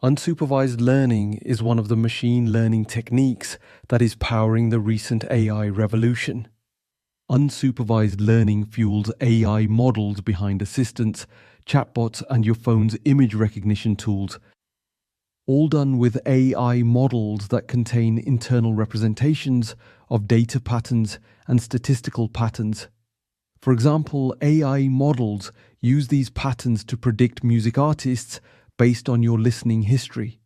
Unsupervised learning is one of the machine learning techniques that is powering the recent AI revolution. Unsupervised learning fuels AI models behind assistants, chatbots, and your phone's image recognition tools, all done with AI models that contain internal representations of data patterns and statistical patterns. For example, AI models use these patterns to predict music artists based on your listening history.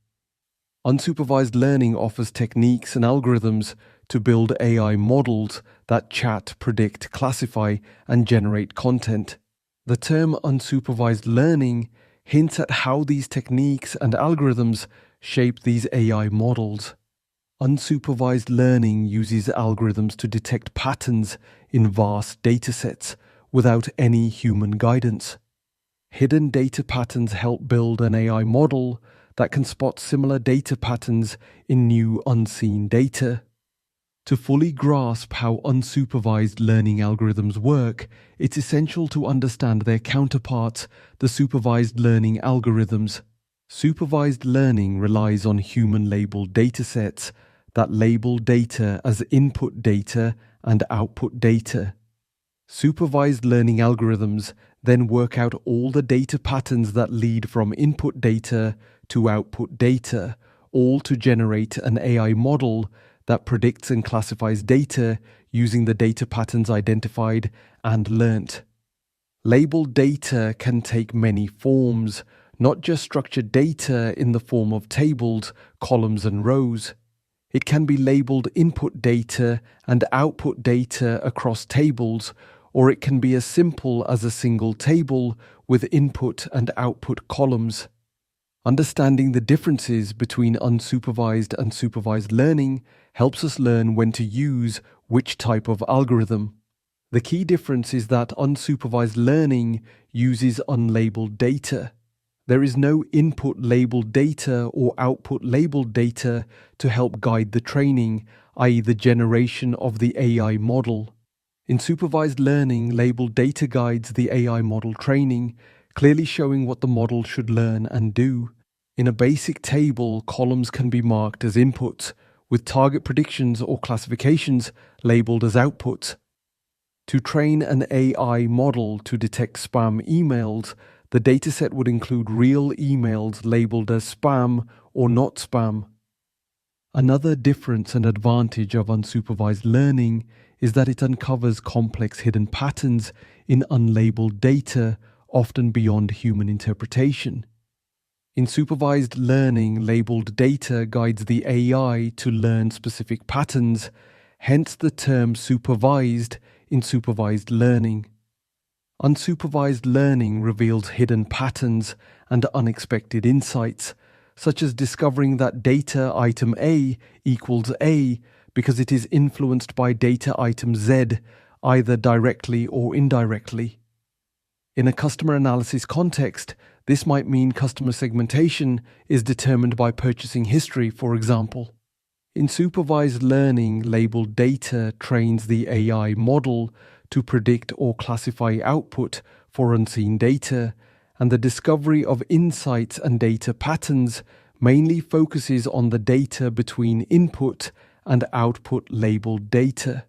Unsupervised learning offers techniques and algorithms to build AI models that chat, predict, classify, and generate content. The term unsupervised learning hints at how these techniques and algorithms shape these AI models. Unsupervised learning uses algorithms to detect patterns in vast datasets without any human guidance. Hidden data patterns help build an AI model that can spot similar data patterns in new unseen data. To fully grasp how unsupervised learning algorithms work, it's essential to understand their counterparts, the supervised learning algorithms. Supervised learning relies on human-labeled datasets that label data as input data and output data. Supervised learning algorithms then work out all the data patterns that lead from input data to output data, all to generate an AI model that predicts and classifies data using the data patterns identified and learnt. Labeled data can take many forms, not just structured data in the form of tables, columns, and rows. It can be labeled input data and output data across tables, or it can be as simple as a single table with input and output columns. Understanding the differences between unsupervised and supervised learning helps us learn when to use which type of algorithm. The key difference is that unsupervised learning uses unlabeled data. There is no input labeled data or output labeled data to help guide the training, i.e. the generation of the AI model. In supervised learning, labeled data guides the AI model training, clearly showing what the model should learn and do. In a basic table, columns can be marked as inputs, with target predictions or classifications labeled as outputs. To train an AI model to detect spam emails, the dataset would include real emails labeled as spam or not spam. Another difference and advantage of unsupervised learning is that it uncovers complex hidden patterns in unlabeled data, often beyond human interpretation. In supervised learning, labeled data guides the AI to learn specific patterns, hence the term supervised in supervised learning. Unsupervised learning reveals hidden patterns and unexpected insights, such as discovering that data item A equals A because it is influenced by data item Z, either directly or indirectly. In a customer analysis context, this might mean customer segmentation is determined by purchasing history, for example. In supervised learning, labeled data trains the AI model to predict or classify output for unseen data, and the discovery of insights and data patterns mainly focuses on the data between input and output labeled data.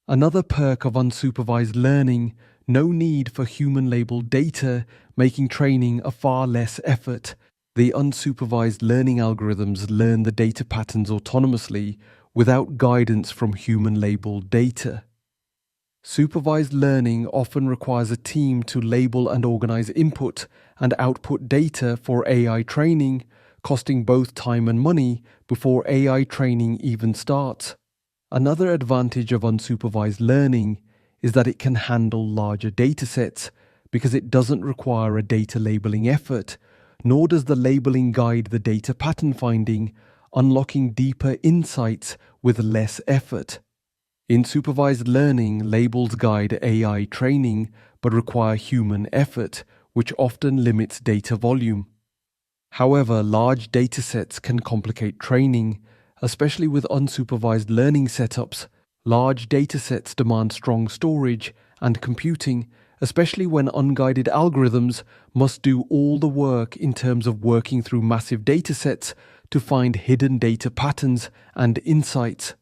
Another perk of unsupervised learning: no need for human-labeled data, making training a far less effort. The unsupervised learning algorithms learn the data patterns autonomously without guidance from human-labeled data. Supervised learning often requires a team to label and organize input and output data for AI training, costing both time and money before AI training even starts. Another advantage of unsupervised learning is that it can handle larger datasets because it doesn't require a data labeling effort, nor does the labeling guide the data pattern finding, unlocking deeper insights with less effort. In supervised learning, labels guide AI training but require human effort, which often limits data volume. However, large datasets can complicate training, especially with unsupervised learning setups. Large datasets demand strong storage and computing, especially when unguided algorithms must do all the work in terms of working through massive datasets to find hidden data patterns and insights.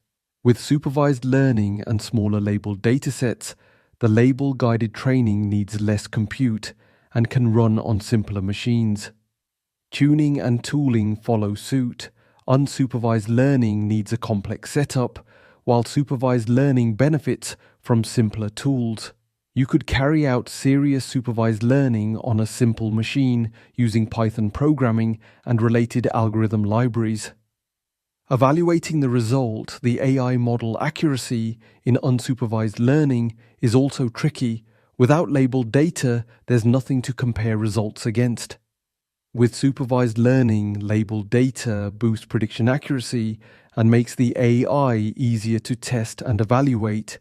With supervised learning and smaller labeled datasets, the label-guided training needs less compute and can run on simpler machines. Tuning and tooling follow suit. Unsupervised learning needs a complex setup, while supervised learning benefits from simpler tools. You could carry out serious supervised learning on a simple machine using Python programming and related algorithm libraries. Evaluating the result, the AI model accuracy in unsupervised learning is also tricky. Without labeled data, there's nothing to compare results against. With supervised learning, labeled data boosts prediction accuracy and makes the AI easier to test and evaluate,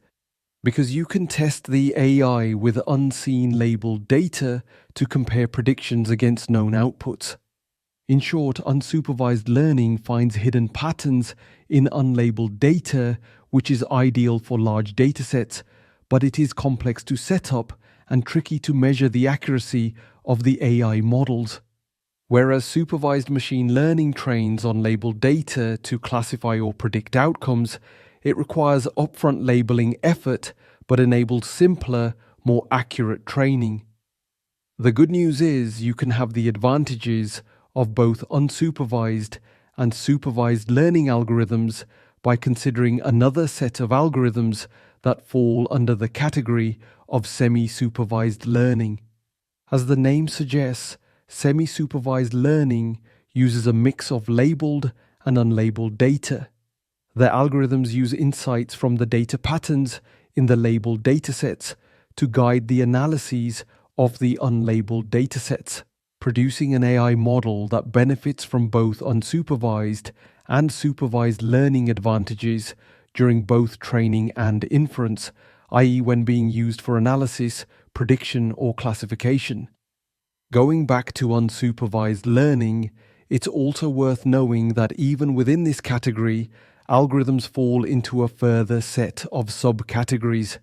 because you can test the AI with unseen labeled data to compare predictions against known outputs. In short, unsupervised learning finds hidden patterns in unlabeled data, which is ideal for large datasets, but it is complex to set up and tricky to measure the accuracy of the AI models. Whereas supervised machine learning trains on labeled data to classify or predict outcomes, it requires upfront labeling effort but enables simpler, more accurate training. The good news is you can have the advantages of both unsupervised and supervised learning algorithms by considering another set of algorithms that fall under the category of semi-supervised learning. As the name suggests, semi-supervised learning uses a mix of labeled and unlabeled data. The algorithms use insights from the data patterns in the labeled datasets to guide the analyses of the unlabeled datasets, producing an AI model that benefits from both unsupervised and supervised learning advantages during both training and inference, i.e., when being used for analysis, prediction, or classification. Going back to unsupervised learning, it's also worth knowing that even within this category, algorithms fall into a further set of subcategories.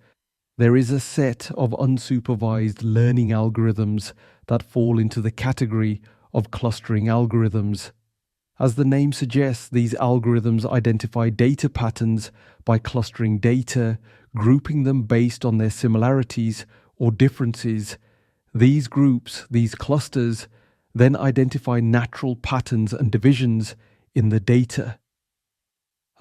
There is a set of unsupervised learning algorithms that fall into the category of clustering algorithms. As the name suggests, these algorithms identify data patterns by clustering data, grouping them based on their similarities or differences. These groups, these clusters, then identify natural patterns and divisions in the data.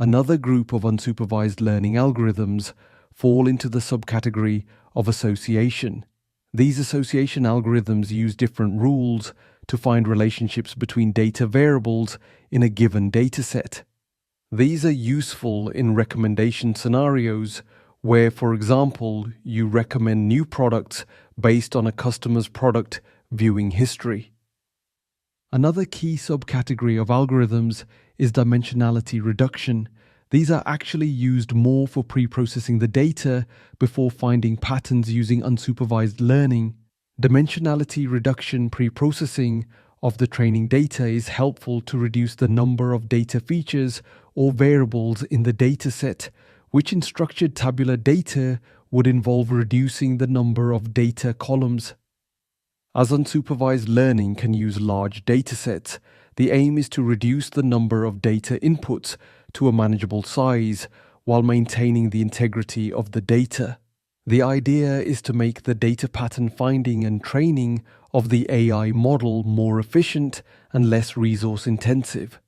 Another group of unsupervised learning algorithms fall into the subcategory of association. These association algorithms use different rules to find relationships between data variables in a given dataset. These are useful in recommendation scenarios where, for example, you recommend new products based on a customer's product viewing history. Another key subcategory of algorithms is dimensionality reduction. These are actually used more for pre-processing the data before finding patterns using unsupervised learning. Dimensionality reduction pre-processing of the training data is helpful to reduce the number of data features or variables in the dataset, which in structured tabular data would involve reducing the number of data columns. As unsupervised learning can use large datasets, the aim is to reduce the number of data inputs to a manageable size while maintaining the integrity of the data. The idea is to make the data pattern finding and training of the AI model more efficient and less resource intensive.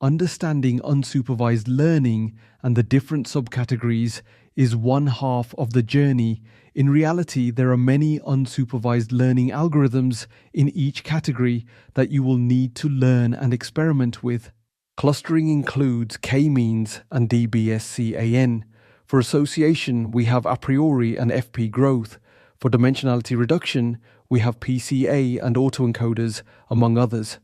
Understanding unsupervised learning and the different subcategories is one half of the journey. In reality, there are many unsupervised learning algorithms in each category that you will need to learn and experiment with. Clustering includes k-means and DBSCAN. For association, we have Apriori and FP growth. For dimensionality reduction, we have PCA and autoencoders, among others.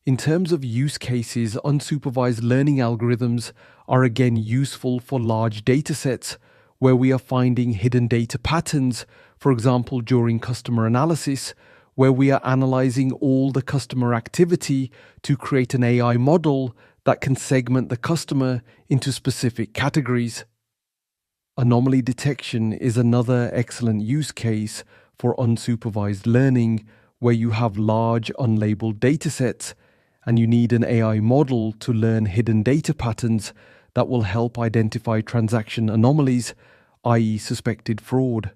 In terms of use cases, unsupervised learning algorithms are again useful for large datasets where we are finding hidden data patterns, for example during customer analysis, where we are analyzing all the customer activity to create an AI model that can segment the customer into specific categories. Anomaly detection is another excellent use case for unsupervised learning, where you have large unlabeled datasets and you need an AI model to learn hidden data patterns that will help identify transaction anomalies, i.e. suspected fraud.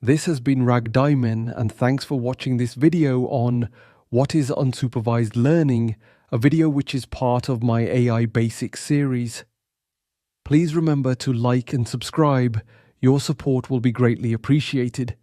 This has been Ragdimen, and thanks for watching this video on what is unsupervised learning, a video which is part of my AI Basics series. Please remember to like and subscribe. Your support will be greatly appreciated.